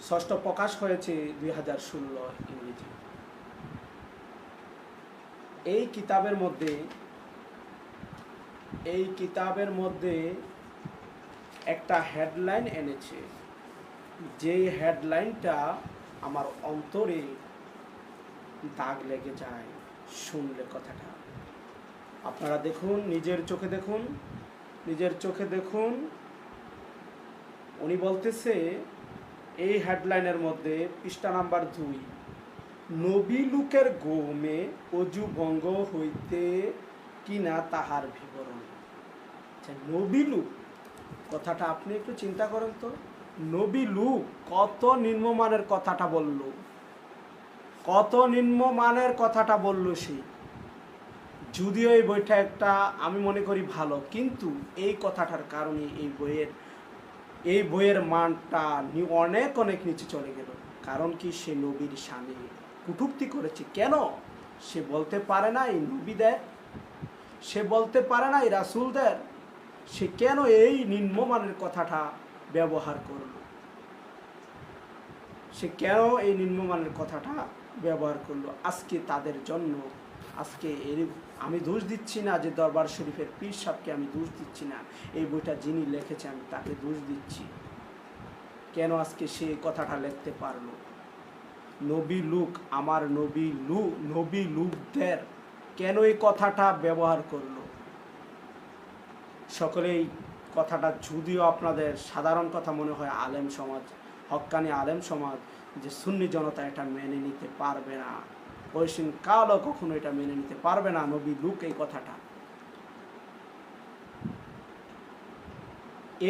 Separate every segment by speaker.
Speaker 1: ষষ্ঠ প্রকাশ হয়েছে 2016 ইংরেজি। এই কিতাবের মধ্যে একটা হেডলাইন এনেছে, যেই হেডলাইনটা আমার অন্তরে দাগ লেগে যায় শুনলে কথাটা। আপনারা দেখুন, নিজের চোখে দেখুন। উনি বলতেছে এই হেডলাইনের মধ্যে পৃষ্ঠা নাম্বার 2, নবী লোকের গৌমে অজু ভঙ্গ হইতে কিনা তাহার বিবরণ। নবী লোক কথাটা আপনি একটু চিন্তা করেন তো, নবী লোক কত নিম্নমানের কথাটা বলল, সে যদিও এই বইটা একটা আমি মনে করি ভালো, কিন্তু এই কথাটার কারণে এই বইয়ের মানটা অনেক নিচে চলে গেল। কারণ কি, সে নবীর শানে কটূক্তি করেছে। কেন সে বলতে পারে না এই নবীদের, সে বলতে পারে না এই রাসূলদের, সে কেন এই নিম্নমানের কথাটা ব্যবহার করলো? আজকে তাদের জন্য, আমি দোষ দিচ্ছি না যে দরবার শরীফের পীর সাহেবকে আমি দোষ দিচ্ছি না, এই বইটা যিনি লিখেছে আমি তাকে দোষ দিচ্ছি। কেন আজকে সে কথাটা লিখতে পারলো? নবী লোক, আমার নবী লোকদের কেন এই কথাটা ব্যবহার করলো? সকলেই কথাটা যদিও আপনাদের সাধারণ কথা মনে হয়, আলেম সমাজ, হক্কানি আলেম সমাজ, যে সুন্নি জনতা এটা মেনে নিতে পারবে না, পরিসীম কালও কখনো এটা মেনে নিতে পারবে না নবী লোক এই কথাটা।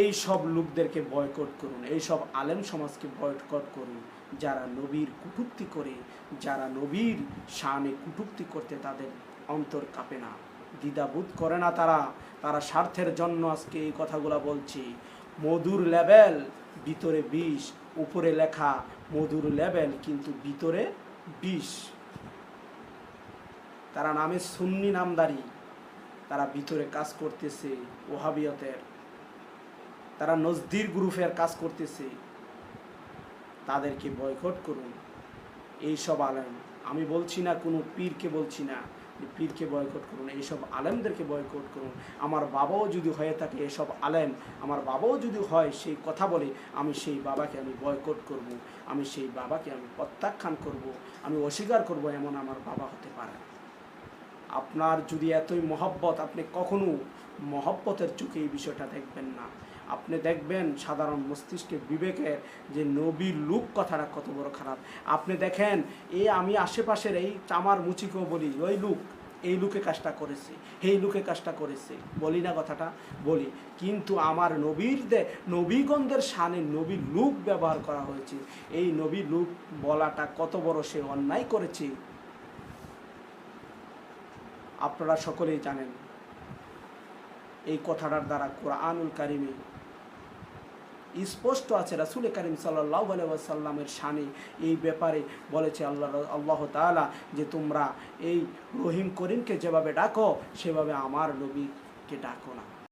Speaker 1: এই সব লোকদেরকে বয়কট করুন, এই সব আলেম সমাজকে বয়কট করুন, যারা নবীর কটূক্তি করে, যারা নবীর শানে কটূক্তি করতে তাদের অন্তর কাঁপে না, দ্বিধাবোধ করে না। তারা স্বার্থের জন্য আজকে এই কথাগুলো বলছে। মধুর লেভেল, ভিতরে বিষ, উপরে লেখা মধুর লেভেল কিন্তু ভিতরে বিষ। তারা নামে সুন্নি নামদারি, তারা ভিতরে কাজ করতেছে ওহাবিয়তের, তারা নজদির গ্রুপের কাজ করতেছে। তাদেরকে বয়কট করুন। এই সব আলেম, আমি বলছি না কোনো পীরকে, বলছি না পীরকে বয়কট করুন, এইসব আলেমদেরকে বয়কট করুন। আমার বাবাও যদি হয়ে থাকে এসব আলেম, আমার বাবাও যদি হয় সেই কথা বলে, আমি সেই বাবাকে আমি বয়কট করব, আমি সেই বাবাকে আমি প্রত্যাখ্যান করব, আমি অস্বীকার করব, এমন আমার বাবা হতে পারে। আপনার যদি এতই মহব্বত, আপনি কখনো মহব্বতের চোখে এই বিষয়টা দেখবেন না। আপনি দেখবেন সাধারণ মস্তিষ্কে, বিবেকের, যে নবীর লোক কথাটা কত বড় খারাপ। আপনি দেখেন, আমি আশেপাশের এই চামার মুচিকেও বলি, এই লোকে কাজটা করেছে, এই লোকে কাজটা করেছে, বলি না কথাটা? বলি। কিন্তু আমার নবীগণদের শানে নবীর লোক ব্যবহার করা হয়েছে। এই নবীর লোক বলাটা কত বড় সে অন্যায় করেছে আপনারা সকলেই জানেন। এই কথাটার দ্বারা কোরআনুল কারিমে স্পষ্ট আছে, রাসূল কারীম সাল্লাল্লাহু আলাইহি ওয়াসাল্লামের শানে এই ব্যাপারে বলেছে আল্লাহ তাআলা, যে তোমরা এই রহিম করিমকে যেভাবে ডাকো সেভাবে আমার নবীকে ডাকো না।